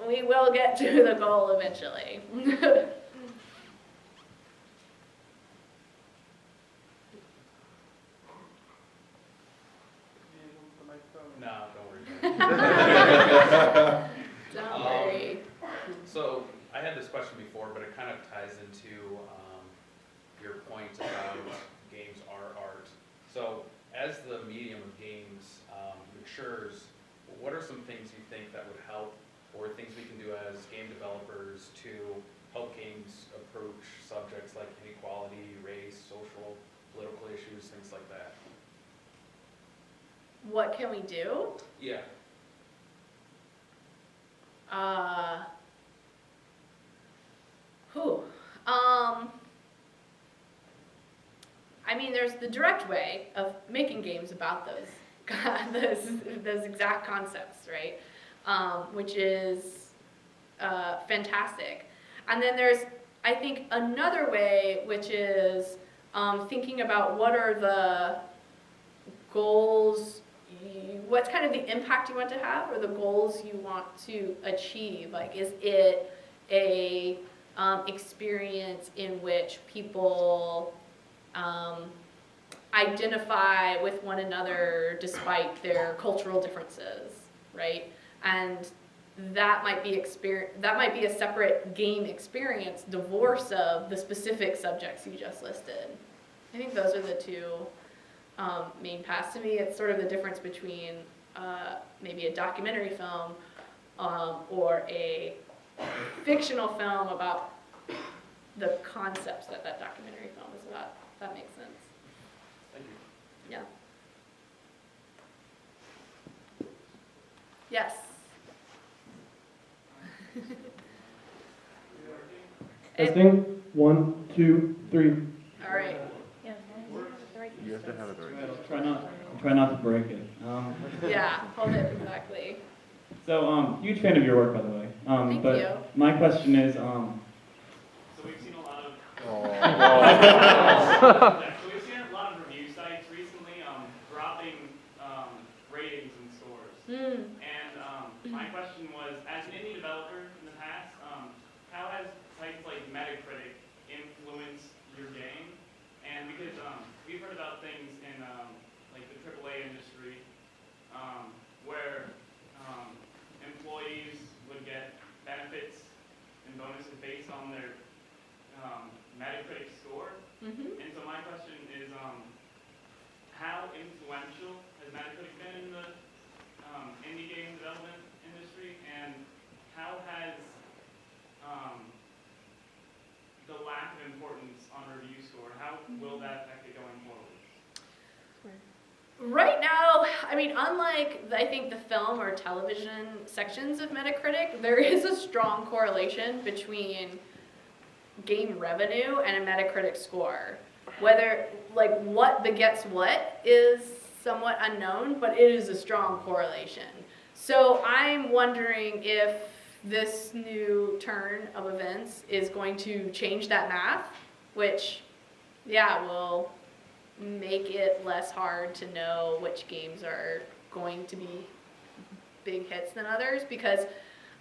we will get to the goal eventually. No, don't worry. Don't worry. So I had this question before, but it kind of ties into your point about games are art. So as the medium of games matures, what are some things you think that would help, or things we can do as game developers to help games approach subjects like inequality, race, social, political issues, things like that? What can we do? Yeah. I mean, there's the direct way of making games about those exact concepts, right? Which is fantastic. And then there's, I think, another way, which is thinking about what are the goals, what's kind of the impact you want to have, or the goals you want to achieve. Like, is it a experience in which people identify with one another despite their cultural differences, right? And that might be a separate game experience, divorce of the specific subjects you just listed. I think those are the two main paths. To me, it's sort of the difference between maybe a documentary film or a fictional film about the concepts that documentary film is about. If that makes sense. Thank you. Yeah. Yes. Testing. 1, 2, 3. All right. You have to have it right. I'll try not to break it. Yeah, hold it exactly. So, huge fan of your work, by the way. Thank but you. my question is, So we've seen a lot of review sites recently dropping ratings and scores. And my question was, as an indie developer in the past, how has sites like Metacritic influenced your game? And because we've heard about things in like the AAA industry where employees would get benefits and bonuses based on their Metacritic score. And so my question is, how influential has Metacritic been in the indie game development industry, and how has the lack of importance on review score, how will that affect it going forward? Right now, I mean, unlike I think the film or television sections of Metacritic, there is a strong correlation between game revenue and a Metacritic score. Whether, like, what begets what is somewhat unknown, but it is a strong correlation. So I'm wondering if this new turn of events is going to change that math, which, yeah, will make it less hard to know which games are going to be big hits than others, because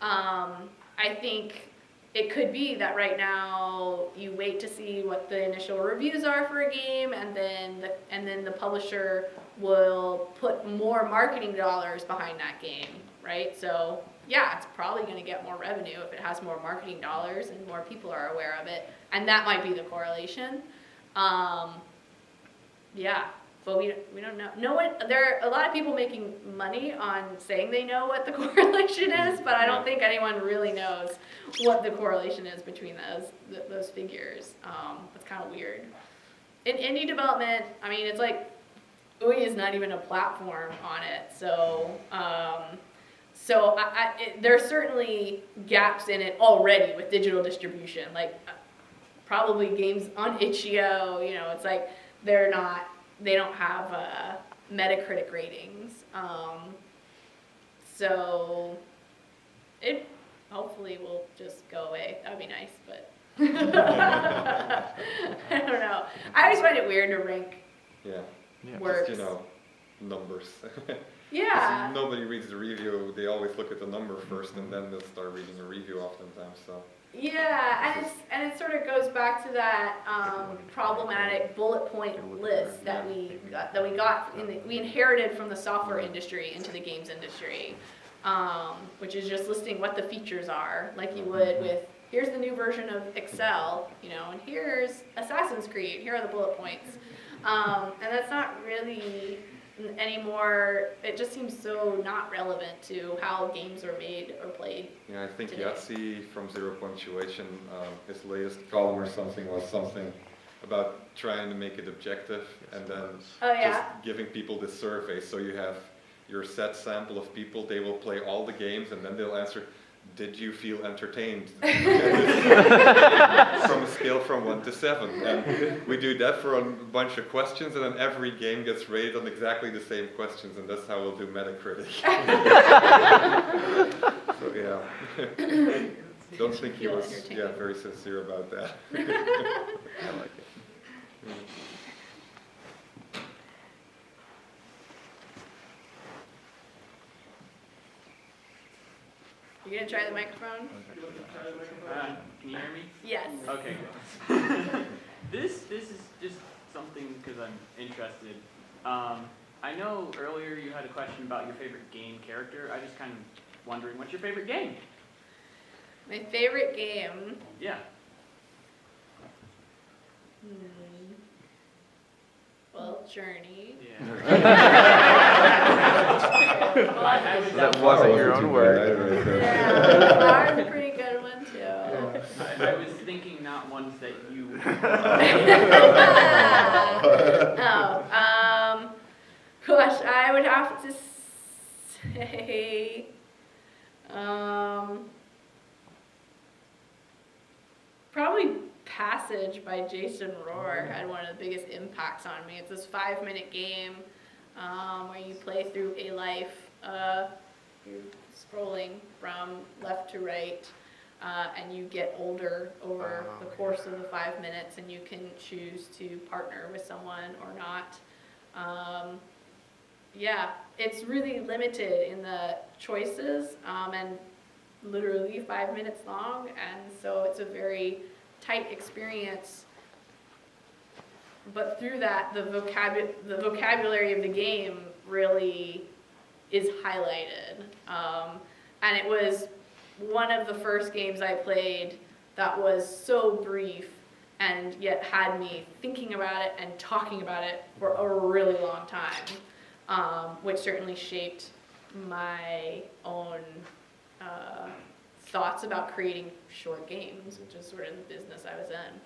I think it could be that right now you wait to see what the initial reviews are for a game, and then the publisher will put more marketing dollars behind that game, right? So yeah, it's probably going to get more revenue if it has more marketing dollars and more people are aware of it, and that might be the correlation. Yeah, but we don't know. No one, there are a lot of people making money on saying they know what the correlation is, but I don't think anyone really knows what the correlation is between those figures. It's kind of weird. In indie development, I mean, it's like UI is not even a platform on it, so there are certainly gaps in it already with digital distribution. Like probably games on itch.io, you know, it's like they don't have Metacritic ratings. So it hopefully will just go away. That would be nice, but I don't know. I always find it weird to rank Yeah. works. Just, numbers. Yeah. Nobody reads the review, they always look at the number first and then they'll start reading a review oftentimes, so. Yeah, and it sort of goes back to that problematic bullet point list that we inherited from the software industry into the games industry, which is just listing what the features are, like you would with here's the new version of Excel, and here's Assassin's Creed. Here are the bullet points, and that's not really anymore. It just seems so not relevant to how games are made or played. Yeah, I think today. Yahtzee from Zero Punctuation, his latest column or something was something about trying to make it objective and then just giving people this survey. So you have your set sample of people, they will play all the games and then they'll answer, did you feel entertained? From a scale from 1 to 7. And we do that for a bunch of questions and then every game gets rated on exactly the same questions and that's how we'll do Metacritic. So yeah. Don't think he was very sincere about that. I like it. You gonna try the microphone? Can you hear me? Yes. Okay, good. This is just something because I'm interested. I know earlier you had a question about your favorite game character. I just kind of wondering, what's your favorite game? My favorite game. Yeah. Well, Journey. Yeah. That wasn't your own word. Yeah, Flower's a pretty good one too. I was thinking not ones that you. Gosh, I would have to say, probably Passage by Jason Rohr had one of the biggest impacts on me. It's this 5-minute game where you play through a life. You're scrolling from left to right, and you get older over the course of the 5 minutes, and you can choose to partner with someone or not. Yeah, it's really limited in the choices, and literally 5 minutes long, and so it's a very tight experience. But through that, the vocabulary of the game really is highlighted. And it was one of the first games I played that was so brief and yet had me thinking about it and talking about it for a really long time, which certainly shaped my own thoughts about creating short games, which is sort of the business I was in.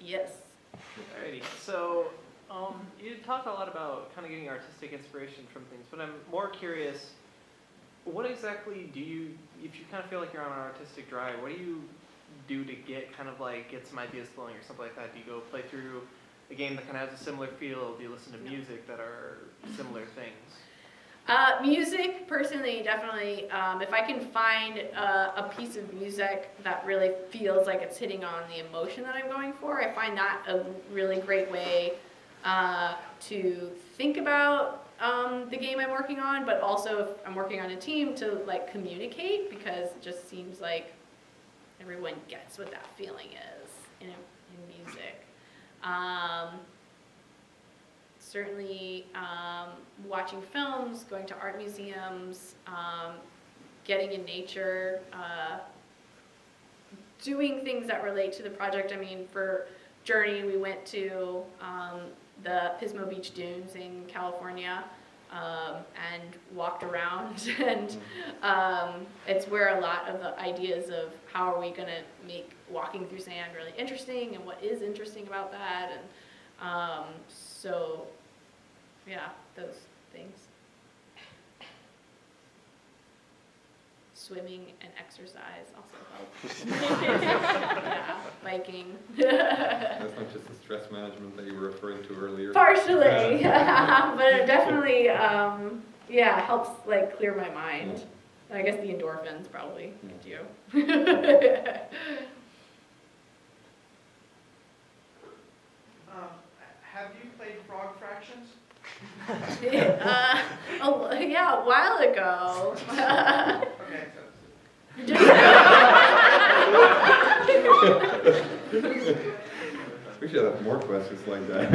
Yes. Alrighty, so you talk a lot about kind of getting artistic inspiration from things, but I'm more curious, what exactly do you, if you kind of feel like you're on an artistic drive, what do you do to get some ideas flowing or something like that? Do you go play through a game that kind of has a similar feel? Do you listen to music that are similar things? Music, personally, definitely. If I can find a piece of music that really feels like it's hitting on the emotion that I'm going for, I find that a really great way to think about the game I'm working on, but also if I'm working on a team to communicate, because it just seems like everyone gets what that feeling is in music. Certainly watching films, going to art museums, getting in nature, doing things that relate to the project. I mean, for Journey, we went to the Pismo Beach Dunes in California and walked around, and it's where a lot of the ideas of how are we going to make walking through sand really interesting and what is interesting about that, and so yeah, those things. Swimming and exercise also help. Yeah, biking. That's not just the stress management that you were referring to earlier. Partially, but it definitely, helps clear my mind. I guess the endorphins probably do. have you played Frog Fractions? Yeah, a while ago. Okay, We should have more questions like that.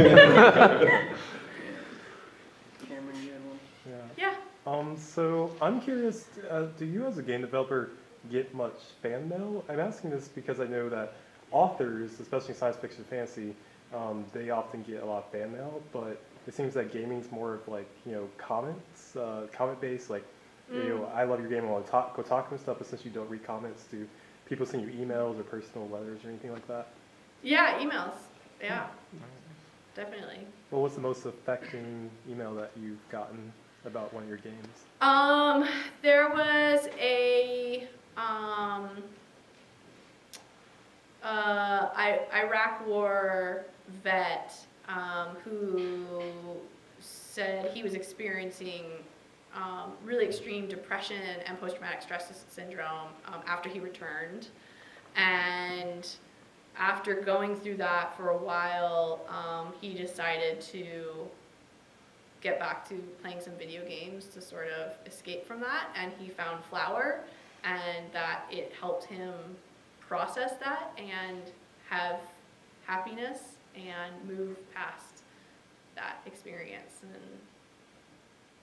Cameron, you had one? Yeah. So I'm curious, do you as a game developer get much fan mail? I'm asking this because I know that authors, especially science fiction fantasy, they often get a lot of fan mail, but it seems that gaming's more of like, comments, comment-based, like, I love your game, I want to go talk and stuff, but since you don't read comments, do people send you emails or personal letters or anything like that? Yeah, emails. Yeah, definitely. Well, what's the most affecting email that you've gotten about one of your games? There was a Iraq War vet who said he was experiencing really extreme depression and post-traumatic stress syndrome after he returned. And after going through that for a while, he decided to get back to playing some video games to sort of escape from that, and he found Flower, and that it helped him process that and have happiness and move past that experience. And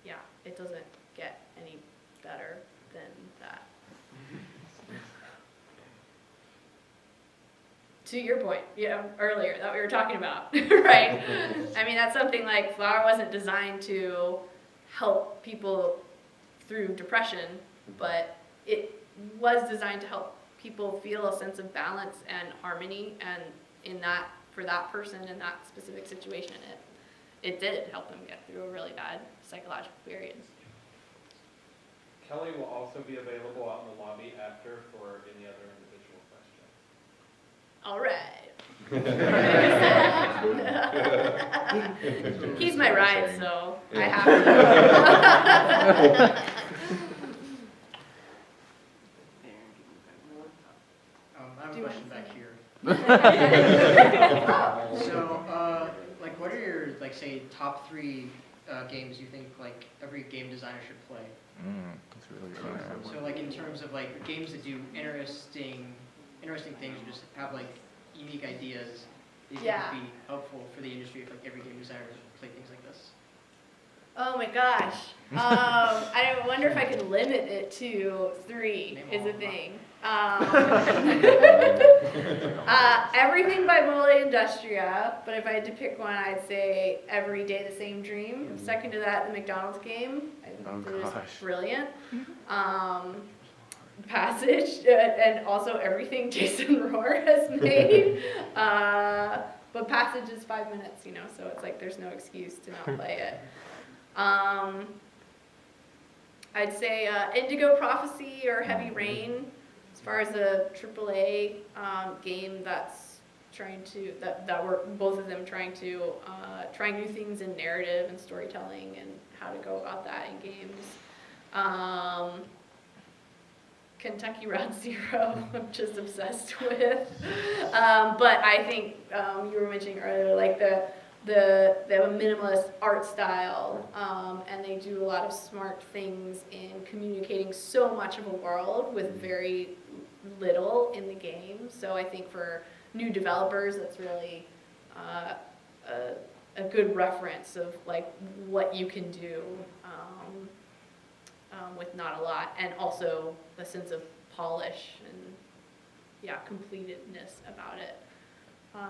yeah, it doesn't get any better than that. To your point, earlier that we were talking about, right? I mean, that's something like Flower wasn't designed to help people through depression, but it was designed to help people feel a sense of balance and harmony, and in that, for that person in that specific situation, it did help them get through a really bad psychological period. Kellee will also be available out in the lobby after for any other individual questions. All right. He's my ride, so I have to. I have a question back here. So, like, what are your, like, say, top 3 games you think, like, every game designer should play? That's really good. So, like, in terms of, like, games that do interesting things, or just have, like, unique ideas that you think would be helpful for the industry if, like, every game designer played things like this? Oh my gosh. I wonder if I could limit it to 3 is a thing. Everything by Industria, but if I had to pick one, I'd say Every Day the Same Dream. Second to that, the McDonald's game. I think it is brilliant. Passage, and also everything Jason Rohr has made. But Passage is 5 minutes, so it's like there's no excuse to not play it. I'd say Indigo Prophecy or Heavy Rain, as far as a AAA game that's trying to, that were both of them trying to try new things in narrative and storytelling and how to go about that in games. Kentucky Route Zero, I'm just obsessed with. But I think you were mentioning earlier, like they have a minimalist art style, and they do a lot of smart things in communicating so much of a world with very little in the game. So I think for new developers, that's really a good reference of like what you can do with not a lot, and also the sense of polish and completedness about it. I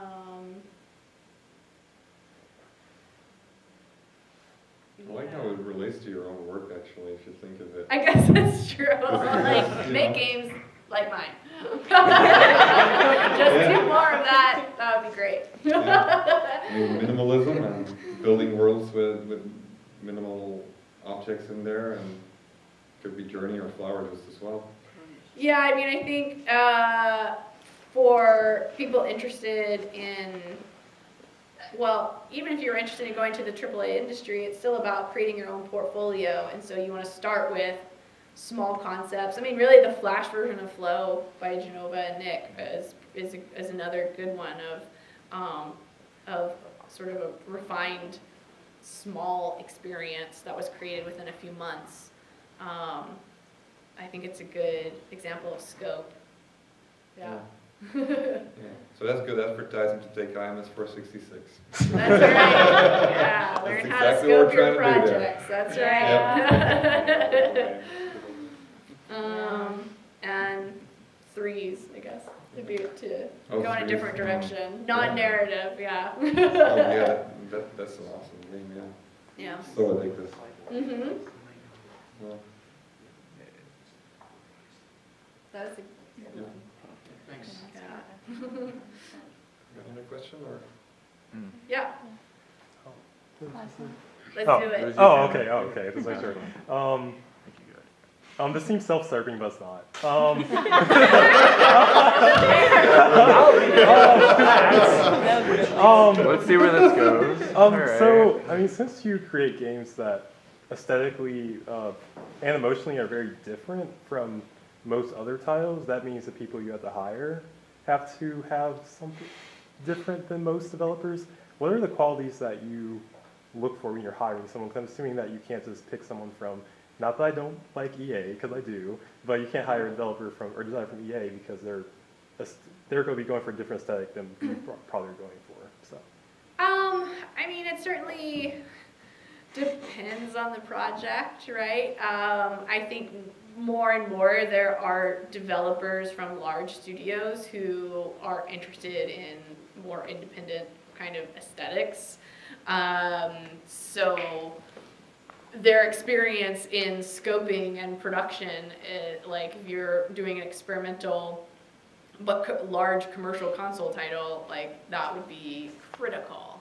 like how it relates to your own work, actually, if you think of it. I guess that's true. Like, make games like mine. Just do more of that. That would be great. I mean, minimalism and building worlds with minimal objects in there, and could be Journey or Flower just as well. Yeah, I mean, I think for people interested in, well, even if you're interested in going to the AAA industry, it's still about creating your own portfolio. And so you want to start with small concepts. I mean, really the Flash version of Flow by Genova and Nick is another good one of sort of a refined, small experience that was created within a few months. I think it's a good example of scope. Yeah. So that's good advertising to take IMS 466. That's right. Yeah, learn That's how to exactly what scope we're your trying to do there. projects. That's right. And threes, I guess, to Oh, go in a threes. different direction. Non-narrative, yeah. Oh yeah, that's an awesome game, yeah. Yeah. So addictive. Mm-hmm. Yeah. That's a good one. Thanks. Yeah. Got another question or? Yeah, let's Oh. do it. Oh, okay, just make sure. This seems self-serving, but it's not. Let's see where this goes. Alright. So, I mean, since you create games that aesthetically and emotionally are very different from most other titles, that means the people you have to hire have to have something different than most developers. What are the qualities that you look for when you're hiring someone? 'Cause I'm assuming that you can't just pick someone from, not that I don't like EA, because I do, but you can't hire a developer from, or designer from EA because they're going to be going for a different aesthetic than you probably are going for. So. I mean, it certainly depends on the project, right? I think more and more there are developers from large studios who are interested in more independent kind of aesthetics. So their experience in scoping and production, like if you're doing an experimental but large commercial console title, like that would be critical.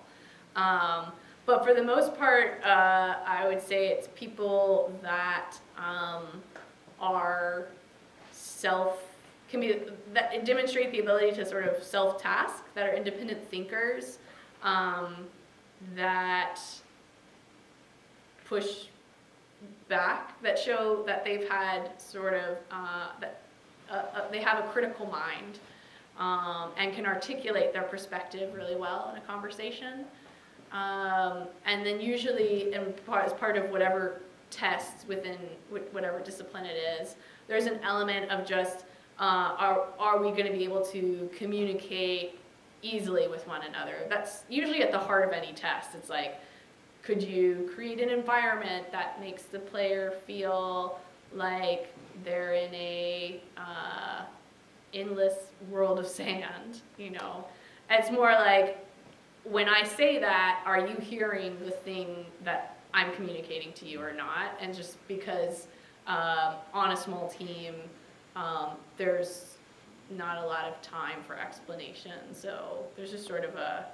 But for the most part, I would say it's people that are that demonstrate the ability to sort of self-task, that are independent thinkers, that push back, that show that they've had sort of, they have a critical mind, and can articulate their perspective really well in a conversation. And then usually, as part of whatever tests within whatever discipline it is, there's an element of just, are we going to be able to communicate easily with one another? That's usually at the heart of any test. It's like, could you create an environment that makes the player feel like they're in a endless world of sand, you know? It's more like, when I say that, are you hearing the thing that I'm communicating to you or not? And just because on a small team, there's not a lot of time for explanation, so there's just sort of a,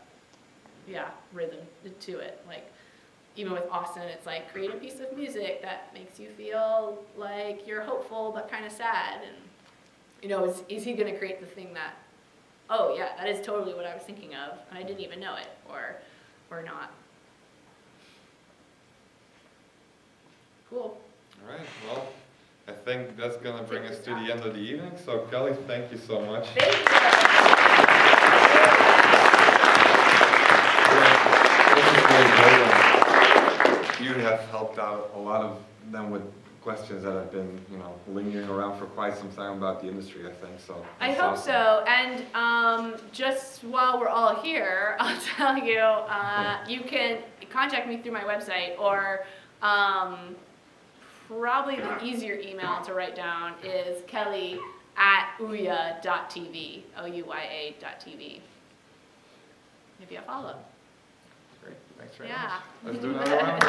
rhythm to it. Like, even with Austin, it's like, create a piece of music that makes you feel like you're hopeful but kind of sad. And, you know, is he going to create the thing that, oh yeah, that is totally what I was thinking of, and I didn't even know it, or not. Cool. All right, well, I think that's going to bring us to the end of the evening. So Kellee, thank you so much. Thank you. You have helped out a lot of them with questions that have been, lingering around for quite some time about the industry, I think. So I hope so. And just while we're all here, I'll tell you, you can contact me through my website, or probably the easier email to write down is kellee@ouya.tv, OUYA.tv. Maybe I'll follow. Great, thanks very Yeah. much. Let's do another round.